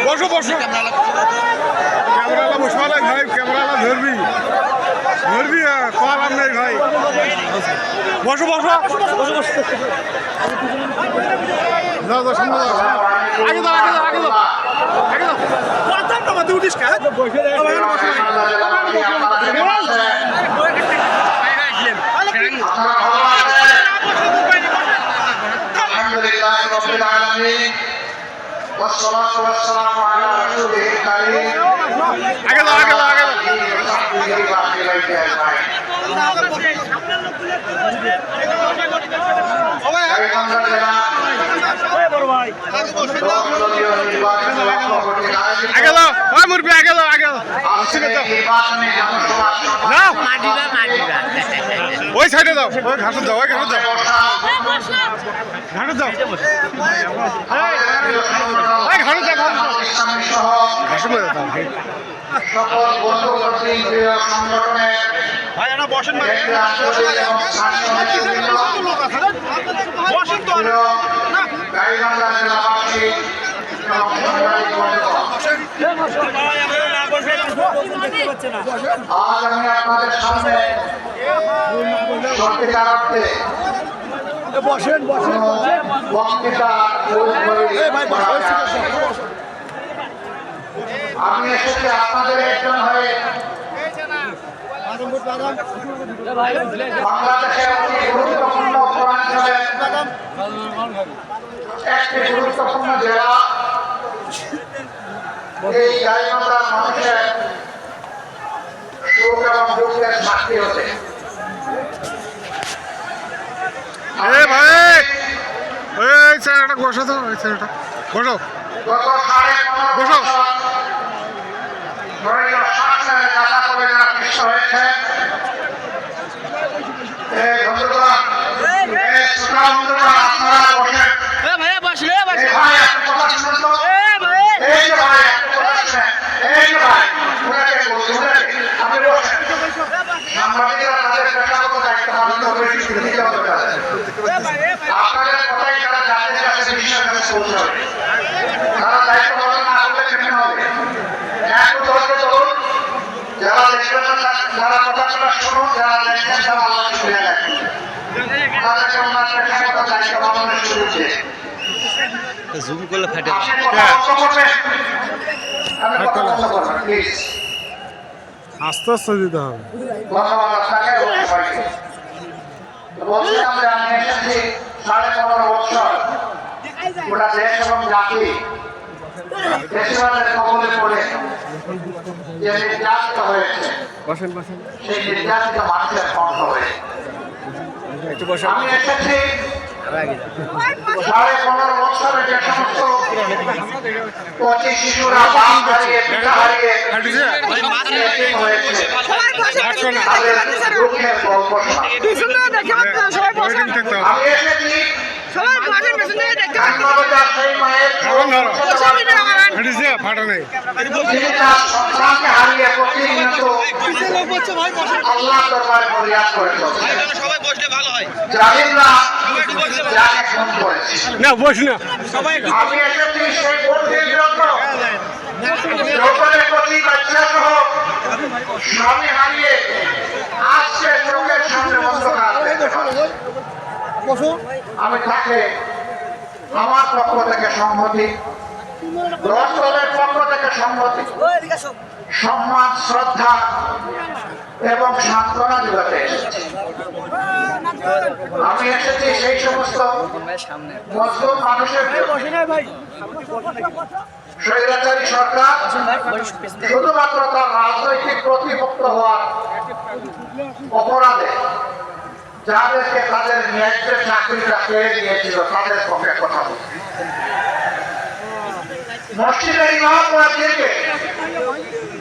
বসো বসো ক্যামেরালা বসবালা ভাই ক্যামেরালা ধরবি ধরবি কলাম নেই ভাই বসো বসো বসো বসো দাও দাও সামনে দাও আগে দাও আগে দাও আগে দাও আগে দাও পাতাম না মাথা উঠিস কা বসে রে আলহামদুলিল্লাহ রাব্বিল আলামিন والصلاه والسلام على رسوله الكريم আগে দাও আগে দাও আগে দাও আগে দাও ওই মুরবি আগে দাও আগে দাও না মাটিবা মাটিবা ওই সাইডে দাও ওই ঘাটে দাও ওই ঘাটে দাও ঘাটে দাও এই ঘাটে দাও ঘাটে দাও সকল বন্ধু প্রিয় সংগঠনের ভাই না বসেন না বসেন তো না গাইবান্ধা জেলাবাসী আজ আমি আপনাদের সামনে সত্যিকার অর্থে বসেন বসেন বক্তৃতা আমি এসেছি আপনাদের একজন হয়ে বাংলাদেশের অতি গুরুত্বপূর্ণ পূর্বাঞ্চলের একটি গুরুত্বপূর্ণ জেলা এই গাইবান্ধার মানুষের সুখ এবং দুঃখের সাক্ষী হতে ভাই এই ছেলেটা বসো তো এই ছেলেটা বসো গত 15.5 বসো। বছর ধরে শাসনের কাটা করে যারা পিষ্ট হয়েছে এই বন্ধুরা এই শ্রোতা বন্ধুরা আপনারা বসেন ভাইয়া বসলে এই ভাই একটা কথা শুনুন তো এই যে ভাই একটা কথা শুনেন এই যে ভাই উনাকে বলছি উনাকে আপনি বসেন সাংবাদিকরা তাদের পেশাগত দায়িত্ব পালন করে দিতে হবে আপনাদের কথাই তারা জাতির কাছে বিশ্বের কাছে পৌঁছাবে তারা দায়িত্ব পালন না করলে কেমন হবে একটু ধৈর্য ধরুন যারা দেখবেন না যারা কথাগুলো শুনুন যারা দেখবেন তারা আল্লাহকে শুনে রাখবেন তাদেরকে ওনার পেশাগত দায়িত্ব পালনের সুযোগ দিয়ে জুম করলে ফাটে আপনি কথা বন্ধ করবেন আপনি কথা বন্ধ করবেন প্লিজ আস্তে আস্তে দিতে হবে ধন্যবাদ আপনাকে এবং সবাইকে বলছিলাম যে আমি এসেছি 15.5 বছর গোটা দেশ এবং জাতি বেশিরভাগের কবলে পড়ে যে নির্যাতিত হয়েছে বসেন বসেন সেই নির্যাতিত মানুষের কণ্ঠ হয়ে একটু বসেন আমি এসেছি 15.5 বছরে যে সমস্ত কচি শিশুরা বাপ হারিয়ে পিতা হারিয়ে এতিম হয়েছে তাদের দুঃখের গল্প শোনা আমি এসেছি গাইবান্ধার সেই মায়ের ফাটা নেই যিনি তার সন্তানকে হারিয়ে প্রতিনিয়ত আল্লাহর দরবারে ফরিয়াদ করে চলছেন জালিমরা যাকে খুন করেছে না বস না আমি এসেছি সেই বন্দির জন্য যৌবনের প্রতি বাচ্চা সহ স্বামী হারিয়ে আসছে চোখের সামনে অন্ধকার আমি তাকে আমার পক্ষ থেকে সম্মতি দলের পক্ষ থেকে সম্মতি সম্মান শ্রদ্ধা এবং সান্ত্বনা দিতে এসেছি আমি এসেছি সেই সমস্ত মজলুম মানুষের স্বৈরাচারী সরকার শুধুমাত্র তার রাজনৈতিক প্রতিপক্ষ হওয়ার অপরাধে যাদেরকে তাদের ন্যায্য চাকরিটা পেয়ে দিয়েছিল তাদের পক্ষে কথা বলছি মসজিদের ইমামকে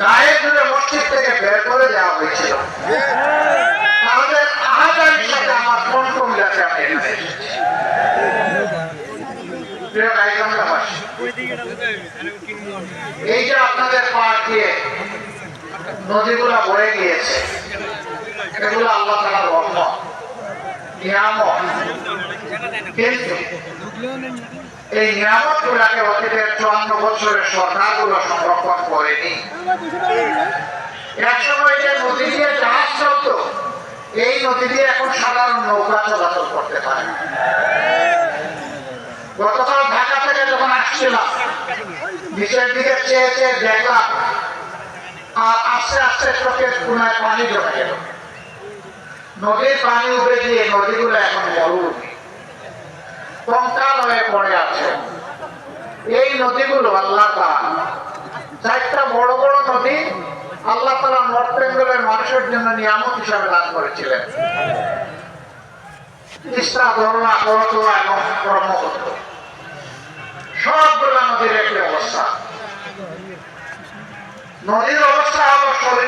গায়ে ধরে মসজিদ থেকে বের করে দেওয়া হয়েছিল তাদের আহাজারির সাথে আমার কণ্ঠ মিলাতে আমি এখানে এসেছি প্রিয় গাইবান্ধাবাসী, এই যে আপনাদের পাশ দিয়ে নদীগুলা বয়ে গিয়েছে এগুলো আল্লাহ তাআলার রহমত নিয়ামত, কিন্তু এই নিয়ামত গুলাকে অতীতের 54 বছরের সরকারগুলো সংরক্ষণ করেনি। একসময় যে নদী দিয়ে জাহাজ চলতো, এই নদী দিয়ে এখন সাধারণ নৌকা চলাচল করতে পারে। গতকাল ঢাকা থেকে যখন আসছিলাম, নিচের দিকে চেয়ে চেয়ে দেখলাম, আর আস্তে আস্তে চোখের কোনায় পানি জমে গেল। নদীর পানি উঠে গিয়ে নদীগুলো এখন মরুভূমি, কঙ্কাল হয়ে পড়ে আছে। এই নদীগুলো আল্লাহ তাআলা, 4টা বড় বড় নদী আল্লাহ তাআলা নর্থ বেঙ্গলের মানুষের জন্য নিয়ামত হিসাবে দান করেছিলেন। তিস্তা, ধরলা, করতোয়া এবং ব্রহ্মপুত্র, সবগুলো নদীর একটি অবস্থা। নদীর অবস্থা হলো শরীর